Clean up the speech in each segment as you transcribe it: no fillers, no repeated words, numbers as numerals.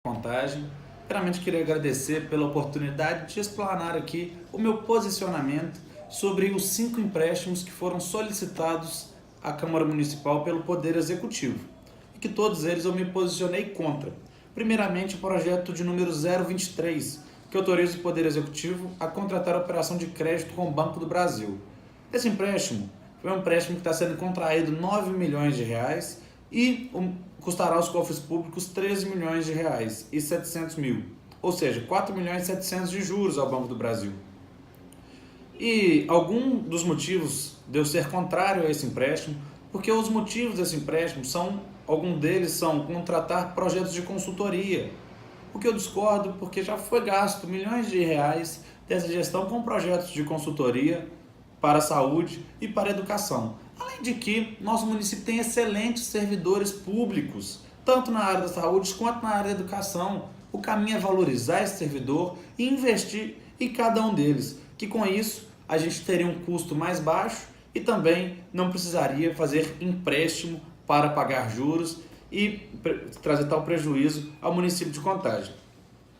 Contagem. Primeiramente, queria agradecer pela oportunidade de explanar aqui o meu posicionamento sobre os 5 empréstimos que foram solicitados à Câmara Municipal pelo Poder Executivo e que todos eles eu me posicionei contra. Primeiramente, o projeto de número 023, que autoriza o Poder Executivo a contratar a operação de crédito com o Banco do Brasil. Esse empréstimo foi um empréstimo que está sendo contraído R$ 9 milhões e custará aos cofres públicos R$ 13 milhões e 700 mil, ou seja, 4 milhões e 700 de juros ao Banco do Brasil. E algum dos motivos de eu ser contrário a esse empréstimo, porque os motivos desse empréstimo alguns deles são contratar projetos de consultoria, o que eu discordo porque já foi gasto milhões de reais dessa gestão com projetos de consultoria para a saúde e para a educação. Além de que nosso município tem excelentes servidores públicos, tanto na área da saúde quanto na área da educação. O caminho é valorizar esse servidor e investir em cada um deles, que com isso a gente teria um custo mais baixo e também não precisaria fazer empréstimo para pagar juros e trazer tal prejuízo ao município de Contagem.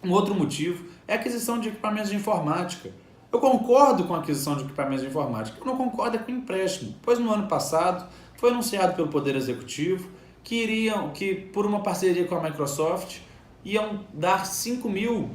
Um outro motivo é a aquisição de equipamentos de informática. Eu concordo com a aquisição de equipamentos de informática, eu não concordo com o empréstimo, pois no ano passado foi anunciado pelo Poder Executivo que por uma parceria com a Microsoft, iam dar 5 mil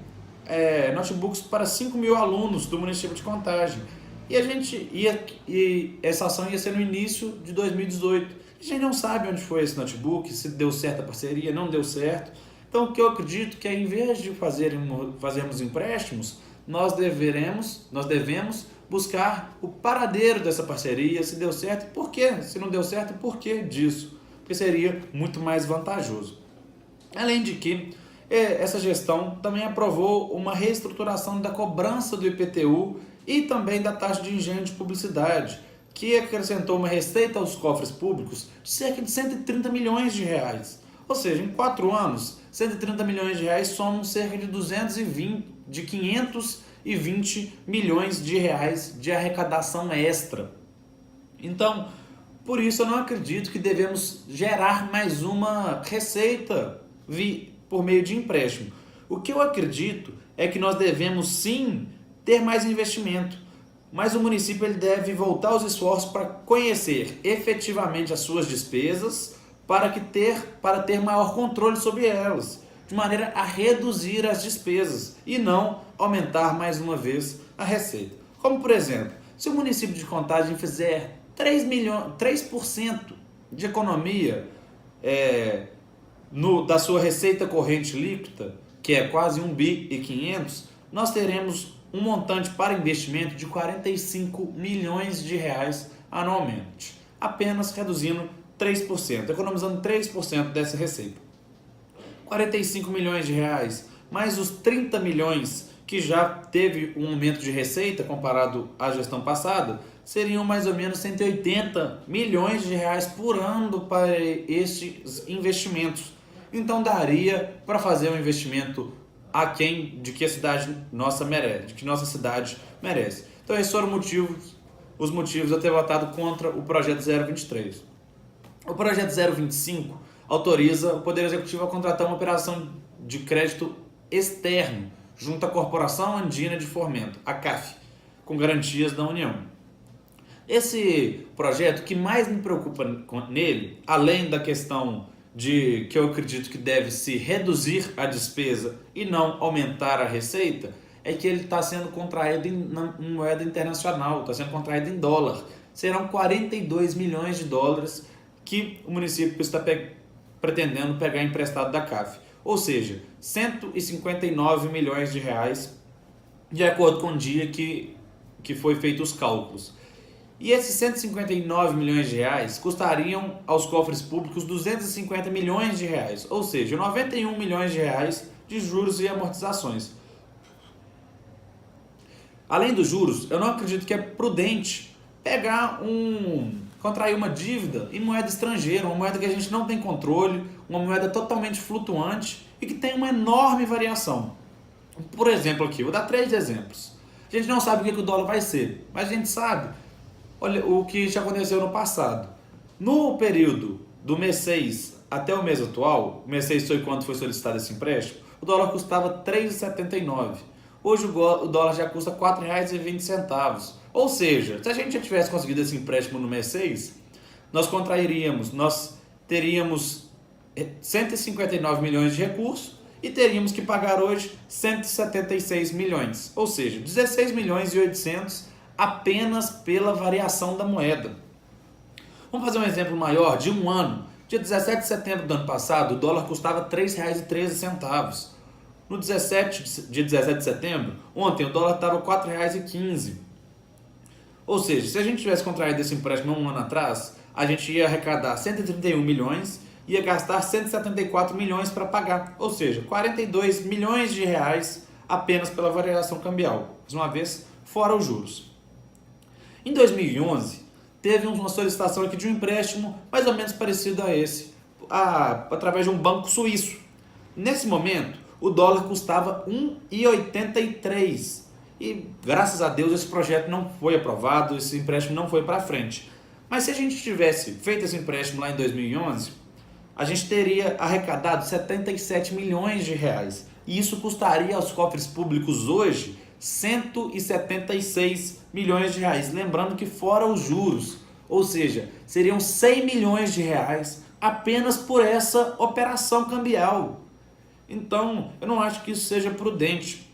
notebooks para 5 mil alunos do município de Contagem. E essa ação ia ser no início de 2018. A gente não sabe onde foi esse notebook, se deu certo a parceria, não deu certo. Então, o que eu acredito que em vez de fazermos empréstimos, nós devemos buscar o paradeiro dessa parceria, se deu certo e por quê, se não deu certo, por que disso, porque seria muito mais vantajoso. Além de que essa gestão também aprovou uma reestruturação da cobrança do IPTU e também da taxa de engenho de publicidade, que acrescentou uma receita aos cofres públicos de cerca de 130 milhões de reais. Ou seja, em 4 anos, 130 milhões de reais somam cerca de 520 milhões de reais de arrecadação extra. Então, por isso eu não acredito que devemos gerar mais uma receita por meio de empréstimo. O que eu acredito é que nós devemos sim ter mais investimento, mas o município ele deve voltar os esforços para conhecer efetivamente as suas despesas para ter maior controle sobre elas, de maneira a reduzir as despesas e não aumentar mais uma vez a receita. Como, por exemplo, se o município de Contagem fizer 3% de economia da sua receita corrente líquida, que é quase 1,5 bi, nós teremos um montante para investimento de 45 milhões de reais anualmente, apenas reduzindo 3%, economizando 3% dessa receita. 45 milhões de reais, mais os 30 milhões que já teve um aumento de receita comparado à gestão passada, seriam mais ou menos 180 milhões de reais por ano para estes investimentos. Então daria para fazer um investimento aquém de que a cidade nossa merece, de que nossa cidade merece. Então esses foram os motivos de eu ter votado contra o projeto 023. O projeto 025 autoriza o Poder Executivo a contratar uma operação de crédito externo junto à Corporação Andina de Fomento, a CAF, com garantias da União. Esse projeto, que mais me preocupa nele, além da questão de que eu acredito que deve se reduzir a despesa e não aumentar a receita, é que ele está sendo contraído em moeda internacional, está sendo contraído em dólar. Serão 42 milhões de dólares que o município está pretendendo pegar emprestado da CAF. Ou seja, 159 milhões de reais, de acordo com o dia que foi feito os cálculos. E esses 159 milhões de reais custariam aos cofres públicos 250 milhões de reais, ou seja, 91 milhões de reais de juros e amortizações. Além dos juros, eu não acredito que é prudente contrair uma dívida em moeda estrangeira, uma moeda que a gente não tem controle, uma moeda totalmente flutuante e que tem uma enorme variação. Por exemplo aqui, vou dar 3 exemplos. A gente não sabe o que o dólar vai ser, mas a gente sabe o que já aconteceu no passado. No período do mês 6 até o mês atual, o mês 6 foi quando foi solicitado esse empréstimo, o dólar custava R$ 3,79. Hoje o dólar já custa R$ 4,20. Ou seja, se a gente já tivesse conseguido esse empréstimo no mês 6, nós teríamos 159 milhões de recursos e teríamos que pagar hoje 176 milhões. Ou seja, 16 milhões e 800 apenas pela variação da moeda. Vamos fazer um exemplo maior de um ano. Dia 17 de setembro do ano passado, o dólar custava R$ 3,13. No dia 17 de setembro, ontem, o dólar estava R$ 4,15. Ou seja, se a gente tivesse contraído esse empréstimo um ano atrás, a gente ia arrecadar 131 milhões e ia gastar 174 milhões para pagar. Ou seja, 42 milhões de reais apenas pela variação cambial. Mais uma vez, fora os juros. Em 2011, teve uma solicitação aqui de um empréstimo mais ou menos parecido a esse, através de um banco suíço. Nesse momento, o dólar custava 1,83 e graças a Deus esse projeto não foi aprovado, esse empréstimo não foi para frente. Mas se a gente tivesse feito esse empréstimo lá em 2011, a gente teria arrecadado 77 milhões de reais e isso custaria aos cofres públicos hoje 176 milhões de reais, lembrando que fora os juros, ou seja, seriam 100 milhões de reais apenas por essa operação cambial. Então, eu não acho que isso seja prudente.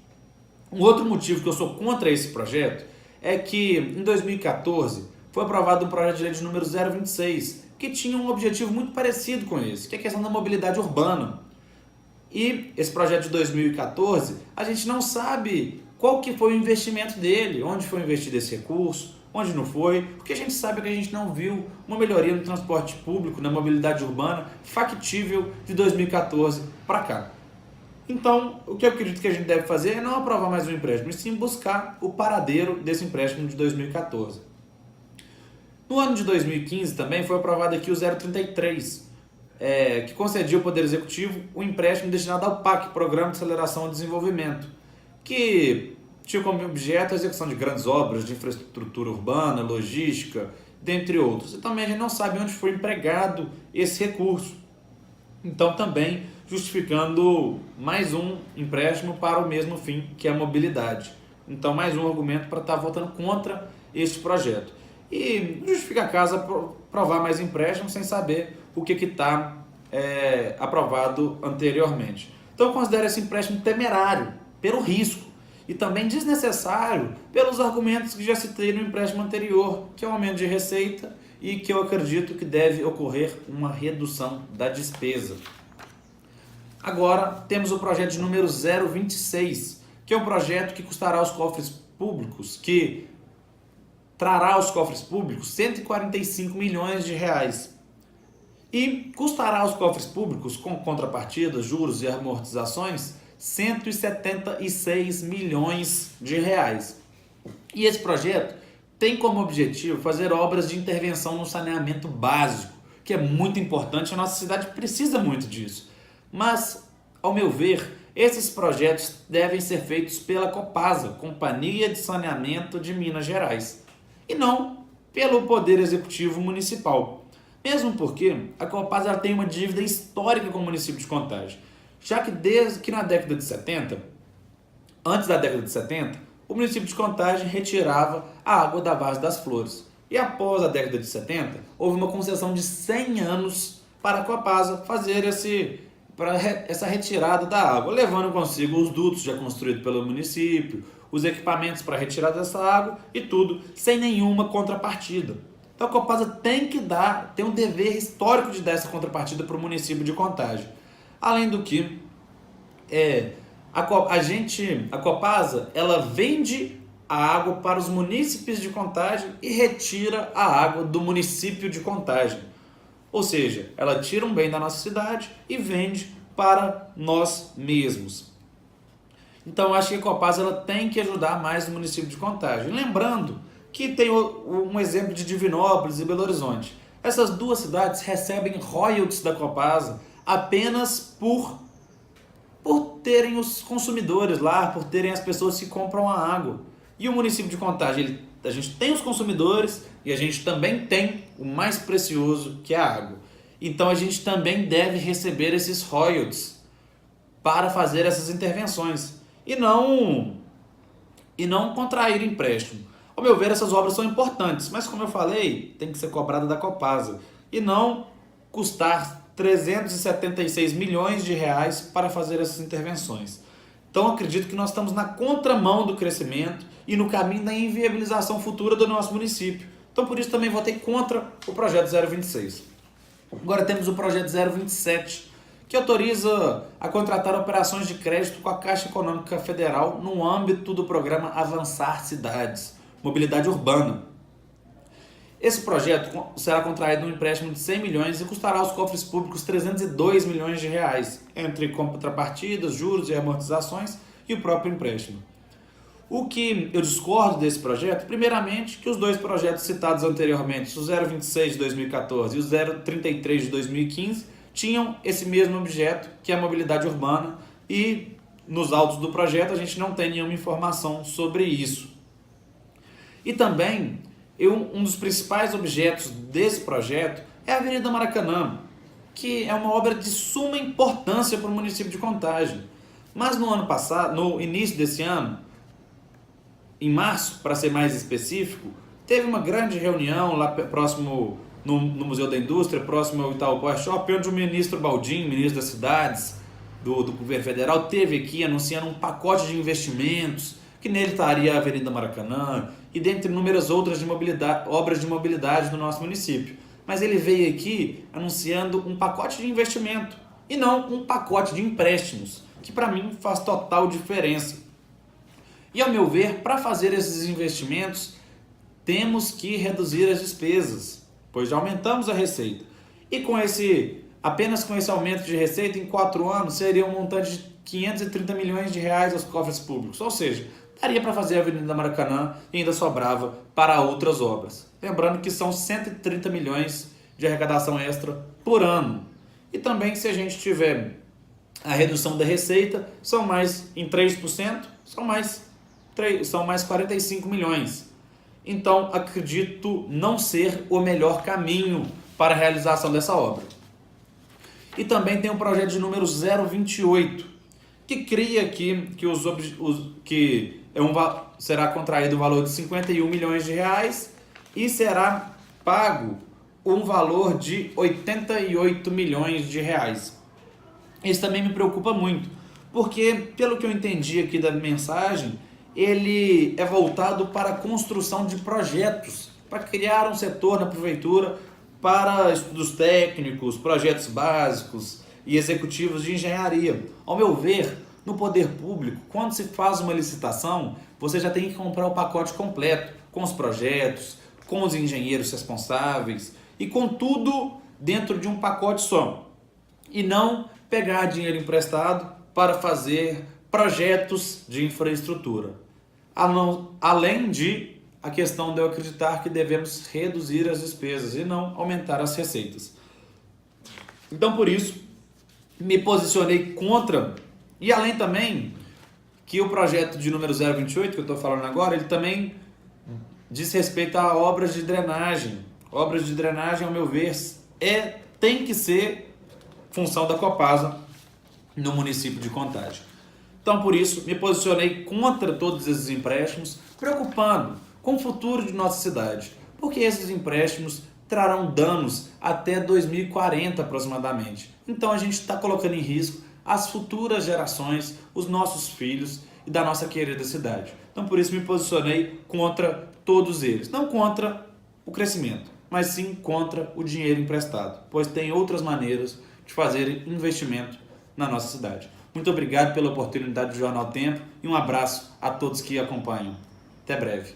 Um outro motivo que eu sou contra esse projeto é que em 2014 foi aprovado um projeto de lei de número 026, que tinha um objetivo muito parecido com esse, que é a questão da mobilidade urbana. E esse projeto de 2014, a gente não sabe qual que foi o investimento dele, onde foi investido esse recurso, onde não foi, porque a gente sabe que a gente não viu uma melhoria no transporte público, na mobilidade urbana, factível de 2014 para cá. Então, o que eu acredito que a gente deve fazer é não aprovar mais um empréstimo, e sim buscar o paradeiro desse empréstimo de 2014. No ano de 2015 também foi aprovado aqui o 033, que concedia ao Poder Executivo o empréstimo destinado ao PAC, Programa de Aceleração e Desenvolvimento, que tinha como objeto a execução de grandes obras de infraestrutura urbana, logística, dentre outros. E também a gente não sabe onde foi empregado esse recurso. Então também justificando mais um empréstimo para o mesmo fim, que é a mobilidade. Então mais um argumento para estar votando contra este projeto. E justifica a casa aprovar mais empréstimos sem saber o que está aprovado anteriormente. Então eu considero esse empréstimo temerário, pelo risco, e também desnecessário pelos argumentos que já citei no empréstimo anterior, que é o aumento de receita e que eu acredito que deve ocorrer uma redução da despesa. Agora temos o projeto de número 026, que é um projeto que custará aos cofres públicos, que trará aos cofres públicos 145 milhões de reais. E custará aos cofres públicos, com contrapartidas, juros e amortizações, 176 milhões de reais. E esse projeto tem como objetivo fazer obras de intervenção no saneamento básico, que é muito importante, a nossa cidade precisa muito disso. Mas, ao meu ver, esses projetos devem ser feitos pela Copasa, Companhia de Saneamento de Minas Gerais, e não pelo Poder Executivo Municipal. Mesmo porque a Copasa tem uma dívida histórica com o município de Contagem, já que desde que na década de 70, antes da década de 70, o município de Contagem retirava a água da Vargem das Flores. E após a década de 70, houve uma concessão de 100 anos para a Copasa fazer essa retirada da água, levando consigo os dutos já construídos pelo município, os equipamentos para retirada dessa água e tudo, sem nenhuma contrapartida. Então a Copasa tem um dever histórico de dar essa contrapartida para o município de Contagem. Além do que, a Copasa, ela vende a água para os munícipes de Contagem e retira a água do município de Contagem. Ou seja, ela tira um bem da nossa cidade e vende para nós mesmos. Então, eu acho que a Copasa ela tem que ajudar mais o município de Contagem. Lembrando que tem um exemplo de Divinópolis e Belo Horizonte. Essas duas cidades recebem royalties da Copasa apenas por terem os consumidores lá, por terem as pessoas que compram a água. E o município de Contagem, a gente tem os consumidores e a gente também tem o mais precioso, que é a água. Então a gente também deve receber esses royalties. para fazer essas intervenções e não contrair empréstimo. Ao meu ver, essas obras são importantes, mas como eu falei, tem que ser cobrada da Copasa e não custar 376 milhões de reais para fazer essas intervenções. Então acredito que nós estamos na contramão do crescimento e no caminho da inviabilização futura do nosso município. Então por isso também votei contra o projeto 026. Agora temos o projeto 027, que autoriza a contratar operações de crédito com a Caixa Econômica Federal no âmbito do programa Avançar Cidades, Mobilidade Urbana. Esse projeto será contraído um empréstimo de 100 milhões e custará aos cofres públicos 302 milhões de reais, entre contrapartidas, juros e amortizações e o próprio empréstimo. O que eu discordo desse projeto, primeiramente, que os dois projetos citados anteriormente, o 026 de 2014 e o 033 de 2015, tinham esse mesmo objeto, que é a mobilidade urbana, e nos autos do projeto a gente não tem nenhuma informação sobre isso. E também, um dos principais objetos desse projeto é a Avenida Maracanã, que é uma obra de suma importância para o município de Contagem. Mas no ano passado, no início desse ano, em março, para ser mais específico, teve uma grande reunião lá próximo no Museu da Indústria, próximo ao Itaú Power Shop, onde o ministro Baldin, ministro das Cidades do governo federal, teve aqui anunciando um pacote de investimentos, que nele estaria a Avenida Maracanã e dentre inúmeras outras obras de mobilidade do nosso município. Mas ele veio aqui anunciando um pacote de investimento e não um pacote de empréstimos, que para mim faz total diferença. E ao meu ver, para fazer esses investimentos, temos que reduzir as despesas, pois já aumentamos a receita. E apenas com esse aumento de receita, em 4 anos, seria um montante de 530 milhões de reais aos cofres públicos. Ou seja, daria para fazer a Avenida Maracanã e ainda sobrava para outras obras. Lembrando que são 130 milhões de arrecadação extra por ano. E também, se a gente tiver a redução da receita, são mais em 3%, são mais 45 milhões. Então, acredito não ser o melhor caminho para a realização dessa obra. E também tem o projeto de número 028, que cria aqui será contraído o valor de 51 milhões de reais e será pago um valor de 88 milhões de reais. Isso também me preocupa muito, porque, pelo que eu entendi aqui da mensagem, ele é voltado para a construção de projetos, para criar um setor na prefeitura para estudos técnicos, projetos básicos e executivos de engenharia. Ao meu ver, no poder público, quando se faz uma licitação, você já tem que comprar o pacote completo, com os projetos, com os engenheiros responsáveis e com tudo dentro de um pacote só. E não pegar dinheiro emprestado para fazer projetos de infraestrutura. Além de a questão de eu acreditar que devemos reduzir as despesas e não aumentar as receitas. Então, por isso, me posicionei contra. E além também que o projeto de número 028, que eu estou falando agora, ele também diz respeito a obras de drenagem. Obras de drenagem, ao meu ver, tem que ser função da Copasa no município de Contagem. Então, por isso, me posicionei contra todos esses empréstimos, preocupando com o futuro de nossa cidade, porque esses empréstimos trarão danos até 2040 aproximadamente. Então, a gente está colocando em risco as futuras gerações, os nossos filhos e da nossa querida cidade. Então, por isso, me posicionei contra todos eles. Não contra o crescimento, mas sim contra o dinheiro emprestado, pois tem outras maneiras de fazer investimento na nossa cidade. Muito obrigado pela oportunidade do Jornal Tempo e um abraço a todos que acompanham. Até breve.